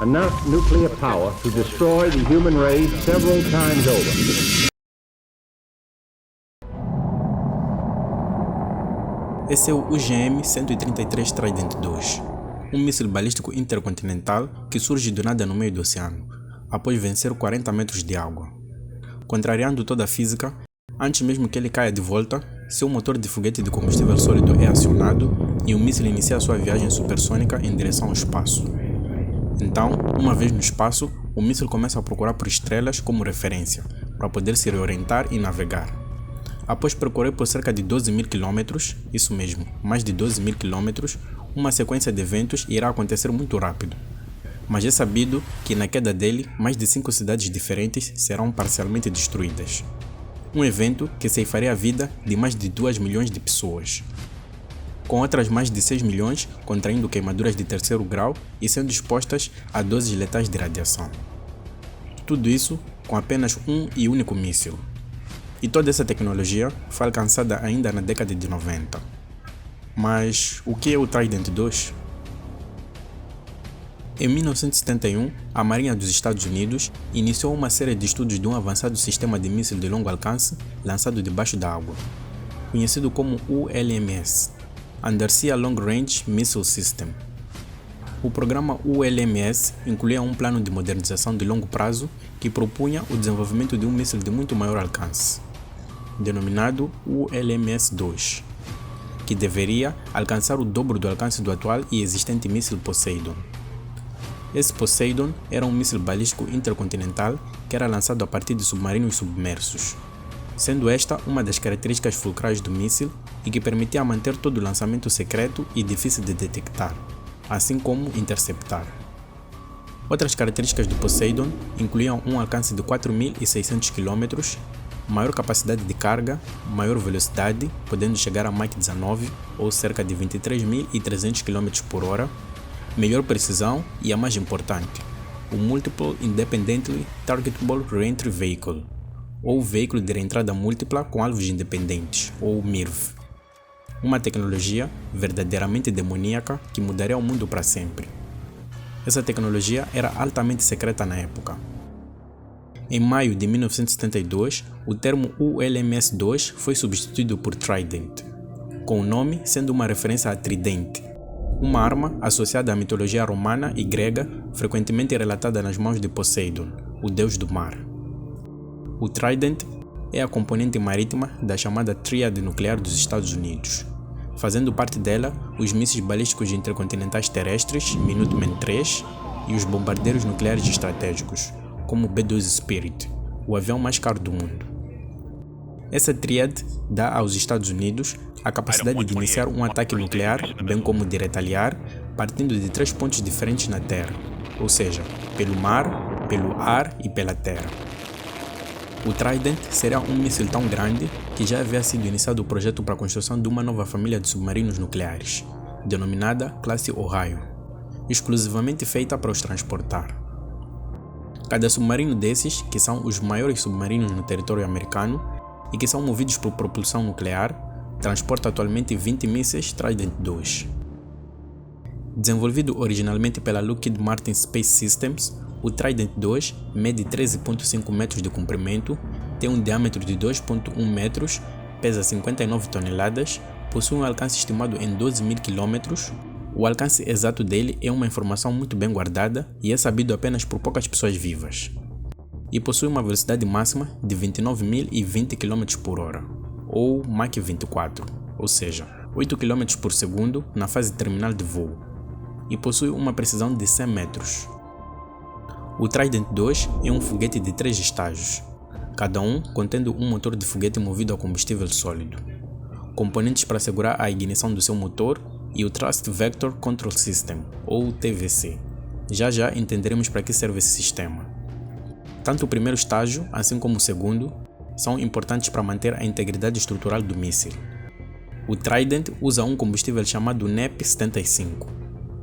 enough nuclear power to destroy the human race several times over. Esse é o UGM-133 Trident II, um míssil balístico intercontinental que surge do nada no meio do oceano, após vencer 40 metros de água. Contrariando toda a física, antes mesmo que ele caia de volta, seu motor de foguete de combustível sólido é acionado e o míssil inicia sua viagem supersônica em direção ao espaço. Então, uma vez no espaço, o míssil começa a procurar por estrelas como referência, para poder se reorientar e navegar. Após percorrer por cerca de 12.000 km, isso mesmo, mais de 12.000 km, uma sequência de eventos irá acontecer muito rápido. Mas é sabido que na queda dele, mais de 5 cidades diferentes serão parcialmente destruídas. Um evento que ceifaria a vida de mais de 2 milhões de pessoas, com outras mais de 6 milhões contraindo queimaduras de terceiro grau e sendo expostas a doses letais de radiação. Tudo isso com apenas um e único míssil. E toda essa tecnologia foi alcançada ainda na década de 90. Mas o que é o Trident II? Em 1971, a Marinha dos Estados Unidos iniciou uma série de estudos de um avançado sistema de míssil de longo alcance lançado debaixo da água, conhecido como ULMS, Undersea Long Range Missile System. O programa ULMS incluía um plano de modernização de longo prazo que propunha o desenvolvimento de um míssil de muito maior alcance, denominado ULMS-2, que deveria alcançar o dobro do alcance do atual e existente míssil Poseidon. Esse Poseidon era um míssil balístico intercontinental que era lançado a partir de submarinos submersos, sendo esta uma das características fulcrais do míssil e que permitia manter todo o lançamento secreto e difícil de detectar, assim como interceptar. Outras características do Poseidon incluíam um alcance de 4.600 km, maior capacidade de carga, maior velocidade, podendo chegar a Mach 19 ou cerca de 23.300 km por hora, melhor precisão e a mais importante, o Multiple Independently Targetable Reentry Vehicle, ou Veículo de Reentrada Múltipla com Alvos Independentes, ou MIRV. Uma tecnologia verdadeiramente demoníaca que mudaria o mundo para sempre. Essa tecnologia era altamente secreta na época. Em maio de 1972, o termo ULMS-2 foi substituído por Trident, com o nome sendo uma referência a tridente, uma arma associada à mitologia romana e grega, frequentemente relatada nas mãos de Poseidon, o deus do mar. O Trident é a componente marítima da chamada Tríade Nuclear dos Estados Unidos, fazendo parte dela os mísseis balísticos intercontinentais terrestres Minuteman III e os bombardeiros nucleares estratégicos, como o B-2 Spirit, o avião mais caro do mundo. Essa tríade dá aos Estados Unidos a capacidade de iniciar um ataque nuclear, bem como de retaliar, partindo de 3 pontos diferentes na Terra, ou seja, pelo mar, pelo ar e pela terra. O Trident será um míssil tão grande que já havia sido iniciado o projeto para a construção de uma nova família de submarinos nucleares, denominada Classe Ohio, exclusivamente feita para os transportar. Cada submarino desses, que são os maiores submarinos no território americano e que são movidos por propulsão nuclear, transporta atualmente 20 mísseis Trident II. Desenvolvido originalmente pela Lockheed Martin Space Systems, o Trident II mede 13,5 metros de comprimento, tem um diâmetro de 2,1 metros, pesa 59 toneladas, possui um alcance estimado em 12.000 km. O alcance exato dele é uma informação muito bem guardada e é sabido apenas por poucas pessoas vivas. E possui uma velocidade máxima de 29.020 km por hora, ou Mach 24, ou seja, 8 km por segundo na fase terminal de voo, e possui uma precisão de 100 metros. O Trident II é um foguete de 3 estágios, cada um contendo um motor de foguete movido a combustível sólido, componentes para assegurar a ignição do seu motor e o Thrust Vector Control System, ou TVC. Já já entenderemos para que serve esse sistema. Tanto o primeiro estágio, assim como o segundo, são importantes para manter a integridade estrutural do míssil. O Trident usa um combustível chamado NEP-75,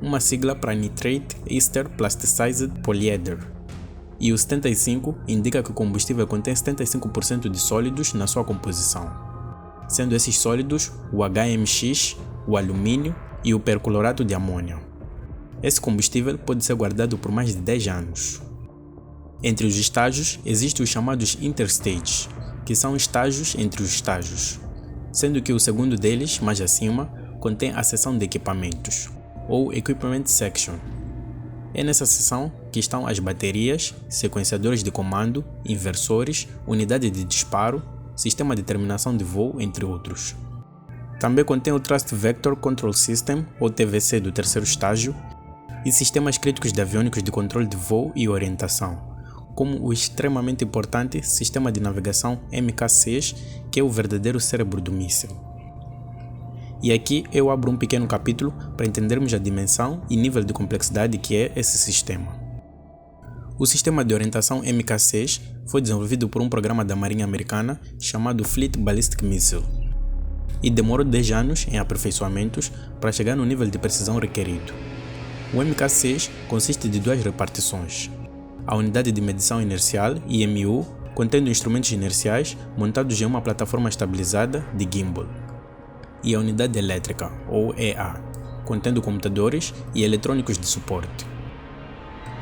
uma sigla para Nitrate Ester Plasticized Polyether, e o 75 indica que o combustível contém 75% de sólidos na sua composição, sendo esses sólidos o HMX, o alumínio e o perclorato de amônio. Esse combustível pode ser guardado por mais de 10 anos. Entre os estágios, existem os chamados interstages, que são estágios entre os estágios, sendo que o segundo deles, mais acima, contém a seção de equipamentos, ou Equipment Section. É nessa seção que estão as baterias, sequenciadores de comando, inversores, unidade de disparo, sistema de terminação de voo, entre outros. Também contém o Thrust Vector Control System, ou TVC, do terceiro estágio, e sistemas críticos de aviônicos de controle de voo e orientação, como o extremamente importante sistema de navegação MK6, que é o verdadeiro cérebro do míssil. E aqui eu abro um pequeno capítulo para entendermos a dimensão e nível de complexidade que é esse sistema. O sistema de orientação MK6 foi desenvolvido por um programa da Marinha Americana chamado Fleet Ballistic Missile e demorou 10 anos em aperfeiçoamentos para chegar no nível de precisão requerido. O MK6 consiste de duas repartições: a unidade de medição inercial, IMU, contendo instrumentos inerciais montados em uma plataforma estabilizada de gimbal, e a unidade elétrica, ou EA, contendo computadores e eletrônicos de suporte.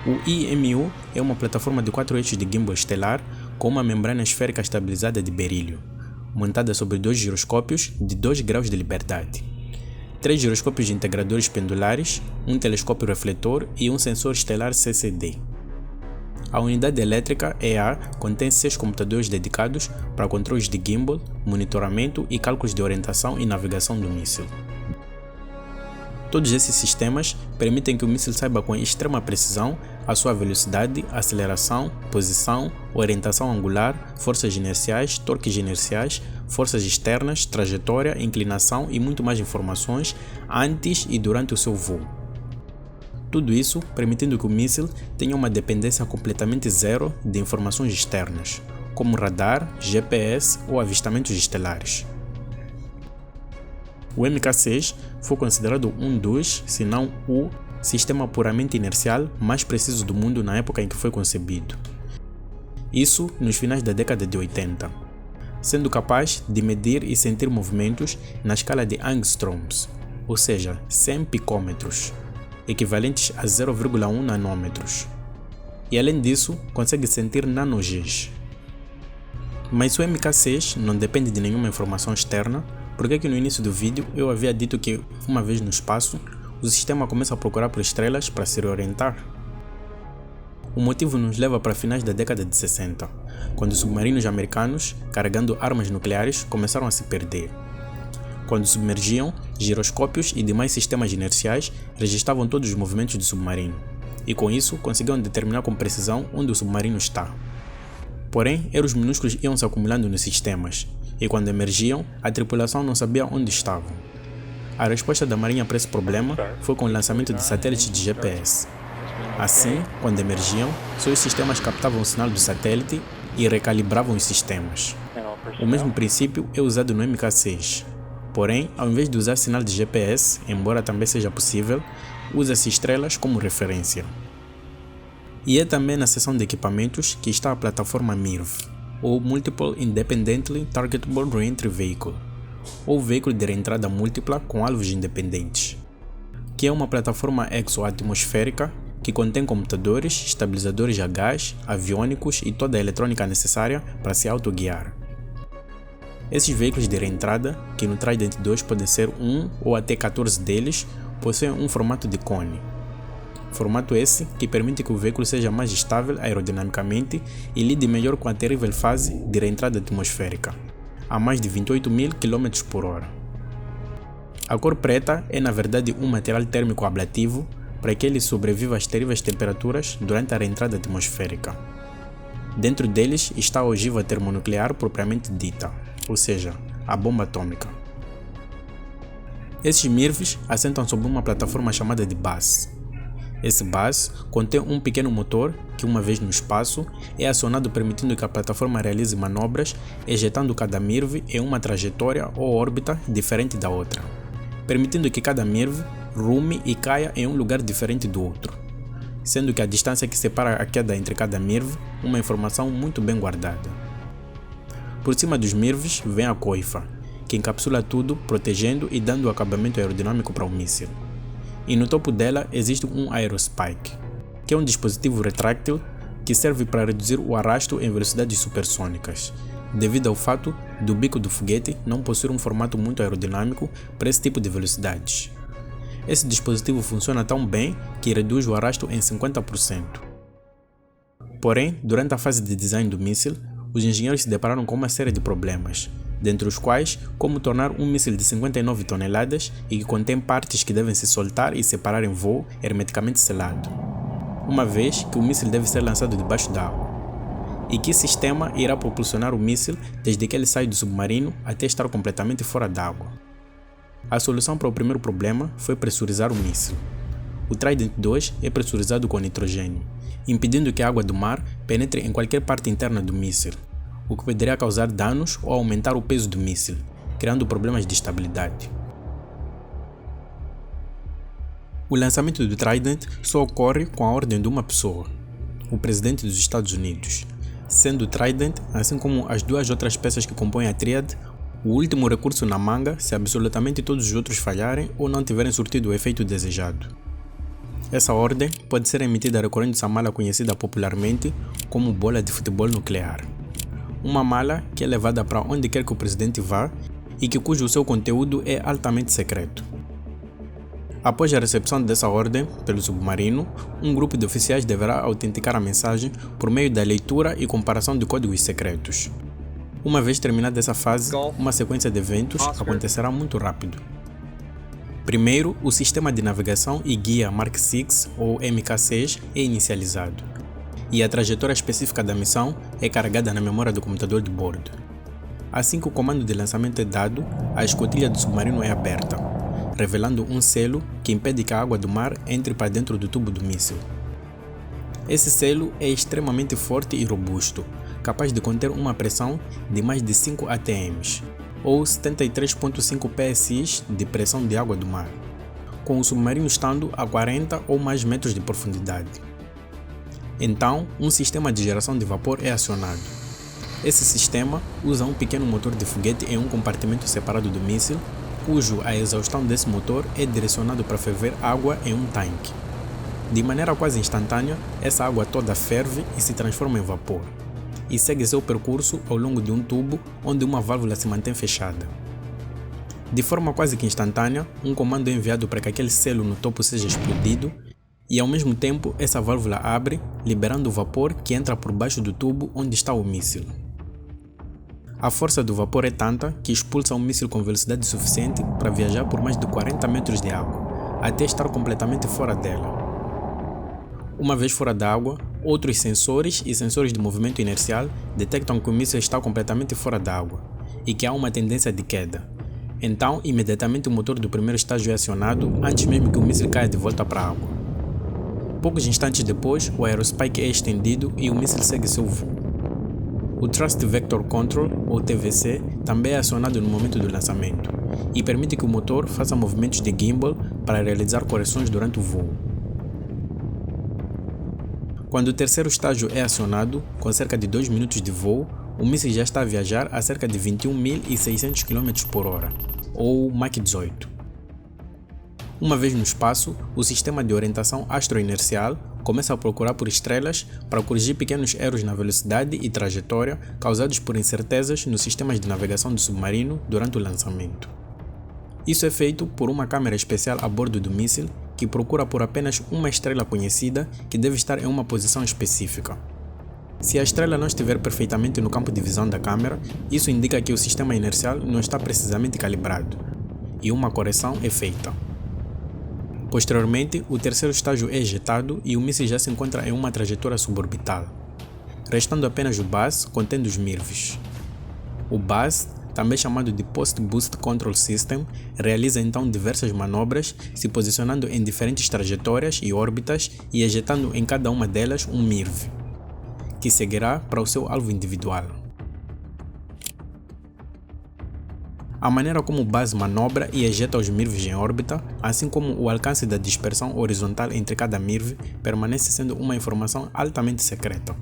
O IMU é uma plataforma de 4 eixos de gimbal estelar com uma membrana esférica estabilizada de berílio, montada sobre 2 giroscópios de 2 graus de liberdade, 3 giroscópios integradores pendulares, um telescópio refletor e um sensor estelar CCD. A unidade elétrica EA contém 6 computadores dedicados para controles de gimbal, monitoramento e cálculos de orientação e navegação do míssil. Todos esses sistemas permitem que o míssil saiba com extrema precisão a sua velocidade, aceleração, posição, orientação angular, forças inerciais, torques inerciais, forças externas, trajetória, inclinação e muito mais informações antes e durante o seu voo. Tudo isso permitindo que o míssil tenha uma dependência completamente zero de informações externas, como radar, GPS ou avistamentos estelares. O MK6 foi considerado um dos, se não o, sistema puramente inercial mais preciso do mundo na época em que foi concebido. Isso nos finais da década de 80, sendo capaz de medir e sentir movimentos na escala de angstroms, ou seja, 100 picômetros, equivalentes a 0,1 nanômetros. E além disso, consegue sentir nanogs. Mas se o MK6 não depende de nenhuma informação externa, por que aqui no início do vídeo eu havia dito que, uma vez no espaço, o sistema começa a procurar por estrelas para se reorientar? O motivo nos leva para finais da década de 60, quando os submarinos americanos, carregando armas nucleares, começaram a se perder. Quando submergiam, giroscópios e demais sistemas inerciais registravam todos os movimentos do submarino, e com isso conseguiam determinar com precisão onde o submarino está. Porém, erros minúsculos iam se acumulando nos sistemas, e quando emergiam, a tripulação não sabia onde estavam. A resposta da Marinha para esse problema foi com o lançamento de satélites de GPS. Assim, quando emergiam, seus sistemas captavam o sinal do satélite e recalibravam os sistemas. O mesmo princípio é usado no MK6. Porém, ao invés de usar sinal de GPS, embora também seja possível, usa-se estrelas como referência. E é também na seção de equipamentos que está a plataforma MIRV, ou Multiple Independently Targetable Reentry Vehicle, ou veículo de reentrada múltipla com alvos independentes, que é uma plataforma exoatmosférica que contém computadores, estabilizadores a gás, aviônicos e toda a eletrônica necessária para se autoguiar. Esses veículos de reentrada, que no Trident 2 podem ser 1 ou até 14 deles, possuem um formato de cone. Formato esse que permite que o veículo seja mais estável aerodinamicamente e lide melhor com a terrível fase de reentrada atmosférica, a mais de 28.000 km/h. A cor preta é na verdade um material térmico ablativo para que ele sobreviva às terríveis temperaturas durante a reentrada atmosférica. Dentro deles está a ogiva termonuclear propriamente dita, ou seja, a bomba atômica. Esses MIRVs assentam sobre uma plataforma chamada de base. Esse base contém um pequeno motor que, uma vez no espaço, é acionado permitindo que a plataforma realize manobras, ejetando cada MIRV em uma trajetória ou órbita diferente da outra, permitindo que cada MIRV rume e caia em um lugar diferente do outro, sendo que a distância que separa a queda entre cada MIRV uma informação muito bem guardada. Por cima dos MIRVs vem a coifa, que encapsula tudo, protegendo e dando o acabamento aerodinâmico para o míssil. e no topo dela existe um aerospike, que é um dispositivo retrátil que serve para reduzir o arrasto em velocidades supersônicas, devido ao fato do bico do foguete não possuir um formato muito aerodinâmico para esse tipo de velocidades. Esse dispositivo funciona tão bem que reduz o arrasto em 50%. Porém, durante a fase de design do míssil, os engenheiros se depararam com uma série de problemas, dentre os quais como tornar um míssil de 59 toneladas e que contém partes que devem se soltar e separar em voo hermeticamente selado, uma vez que o míssil deve ser lançado debaixo d'água. E que sistema irá propulsionar o míssil desde que ele sai do submarino até estar completamente fora d'água? A solução para o primeiro problema foi pressurizar o míssil. O Trident II é pressurizado com nitrogênio, impedindo que a água do mar penetre em qualquer parte interna do míssil, o que poderia causar danos ou aumentar o peso do míssil, criando problemas de estabilidade. O lançamento do Trident só ocorre com a ordem de uma pessoa, o presidente dos Estados Unidos, sendo o Trident, assim como as duas outras peças que compõem a tríade, o último recurso na manga se absolutamente todos os outros falharem ou não tiverem surtido o efeito desejado. Essa ordem pode ser emitida recorrendo a mala conhecida popularmente como bola de futebol nuclear. Uma mala que é levada para onde quer que o presidente vá e cujo seu conteúdo é altamente secreto. Após a recepção dessa ordem pelo submarino, um grupo de oficiais deverá autenticar a mensagem por meio da leitura e comparação de códigos secretos. Uma vez terminada essa fase, uma sequência de eventos acontecerá muito rápido. Primeiro, o sistema de navegação e guia Mark VI ou MK6 é inicializado, e a trajetória específica da missão é carregada na memória do computador de bordo. Assim que o comando de lançamento é dado, a escotilha do submarino é aberta, revelando um selo que impede que a água do mar entre para dentro do tubo do míssil. Esse selo é extremamente forte e robusto, capaz de conter uma pressão de mais de 5 atm, ou 73,5 psi de pressão de água do mar, com o submarino estando a 40 ou mais metros de profundidade. Então, um sistema de geração de vapor é acionado. Esse sistema usa um pequeno motor de foguete em um compartimento separado do míssil, a exaustão desse motor é direcionado para ferver água em um tanque. De maneira quase instantânea, essa água toda ferve e se transforma em vapor, e segue seu percurso ao longo de um tubo onde uma válvula se mantém fechada. De forma quase que instantânea, um comando é enviado para que aquele selo no topo seja explodido, e ao mesmo tempo essa válvula abre, liberando o vapor que entra por baixo do tubo onde está o míssil. A força do vapor é tanta que expulsa um míssil com velocidade suficiente para viajar por mais de 40 metros de água, até estar completamente fora dela. Uma vez fora da água, outros sensores e sensores de movimento inercial detectam que o míssil está completamente fora da água e que há uma tendência de queda. Então, imediatamente o motor do primeiro estágio é acionado antes mesmo que o míssil caia de volta para a água. Poucos instantes depois, o aerospike é estendido e o míssil segue seu voo. O Thrust Vector Control, ou TVC, também é acionado no momento do lançamento e permite que o motor faça movimentos de gimbal para realizar correções durante o voo. Quando o terceiro estágio é acionado, com cerca de 2 minutos de voo, o míssil já está a viajar a cerca de 21.600 km/h, ou Mach 18. Uma vez no espaço, o sistema de orientação astroinercial começa a procurar por estrelas para corrigir pequenos erros na velocidade e trajetória causados por incertezas nos sistemas de navegação do submarino durante o lançamento. Isso é feito por uma câmera especial a bordo do míssil que procura por apenas uma estrela conhecida que deve estar em uma posição específica. Se a estrela não estiver perfeitamente no campo de visão da câmera, isso indica que o sistema inercial não está precisamente calibrado, e uma correção é feita. Posteriormente, o terceiro estágio é ejetado e o míssil já se encontra em uma trajetória suborbital, restando apenas o bus contendo os MIRVs. O bus, também chamado de Post Boost Control System, realiza então diversas manobras, se posicionando em diferentes trajetórias e órbitas e ejetando em cada uma delas um MIRV, que seguirá para o seu alvo individual. A maneira como o bus manobra e ejeta os MIRVs em órbita, assim como o alcance da dispersão horizontal entre cada MIRV, permanece sendo uma informação altamente secreta.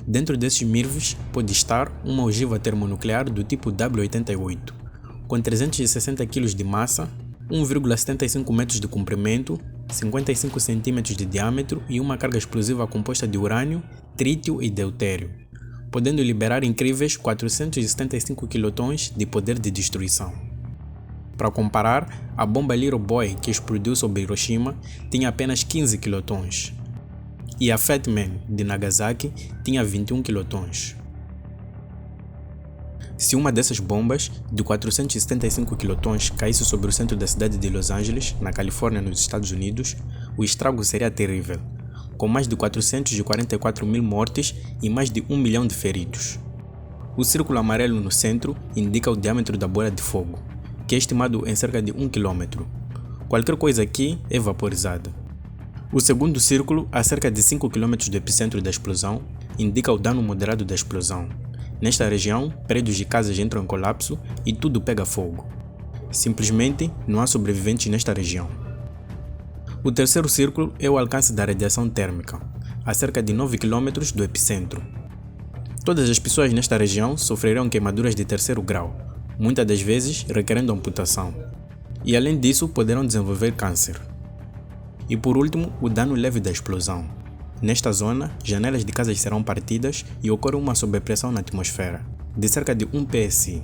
Dentro desses MIRVs pode estar uma ogiva termonuclear do tipo W-88, com 360 kg de massa, 1,75 metros de comprimento, 55 centímetros de diâmetro e uma carga explosiva composta de urânio, trítio e deutério, podendo liberar incríveis 475 quilotons de poder de destruição. Para comparar, a bomba Little Boy que explodiu sobre Hiroshima tinha apenas 15 quilotons, e a Fat Man de Nagasaki tinha 21 quilotons. Se uma dessas bombas, de 475 quilotons, caísse sobre o centro da cidade de Los Angeles, na Califórnia, nos Estados Unidos, o estrago seria terrível, com mais de 444 mil mortes e mais de 1 milhão de feridos. O círculo amarelo no centro indica o diâmetro da bola de fogo, que é estimado em cerca de 1 km. Qualquer coisa aqui é vaporizada. O segundo círculo, a cerca de 5 km do epicentro da explosão, indica o dano moderado da explosão. Nesta região, prédios e casas entram em colapso e tudo pega fogo. Simplesmente não há sobreviventes nesta região. O terceiro círculo é o alcance da radiação térmica, a cerca de 9 km do epicentro. Todas as pessoas nesta região sofrerão queimaduras de terceiro grau, muitas das vezes requerendo amputação. E além disso, poderão desenvolver câncer. E por último, o dano leve da explosão. Nesta zona, janelas de casas serão partidas e ocorre uma sobrepressão na atmosfera, de cerca de 1 psi.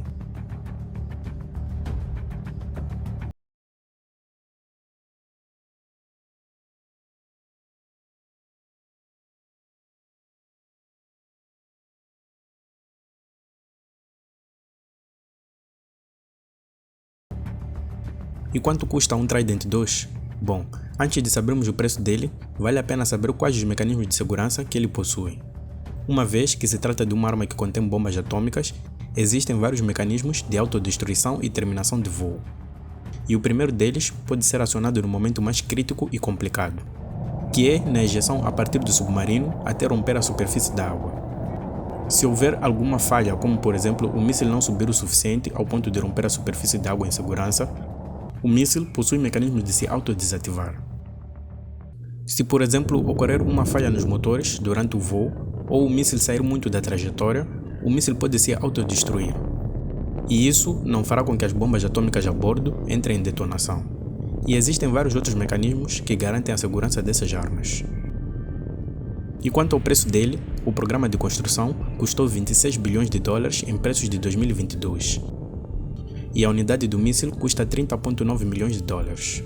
E quanto custa um Trident 2? Bom, antes de sabermos o preço dele, vale a pena saber quais os mecanismos de segurança que ele possui. Uma vez que se trata de uma arma que contém bombas atômicas, existem vários mecanismos de autodestruição e terminação de voo. E o primeiro deles pode ser acionado no momento mais crítico e complicado, que é na ejeção a partir do submarino até romper a superfície da água. Se houver alguma falha, como por exemplo o míssil não subir o suficiente ao ponto de romper a superfície da água em segurança, o míssil possui mecanismos de se autodesativar. Se, por exemplo, ocorrer uma falha nos motores durante o voo, ou o míssil sair muito da trajetória, o míssil pode se autodestruir. E isso não fará com que as bombas atômicas a bordo entrem em detonação. E existem vários outros mecanismos que garantem a segurança dessas armas. E quanto ao preço dele, o programa de construção custou 26 bilhões de dólares em preços de 2022. E a unidade do míssil custa 30,9 milhões de dólares.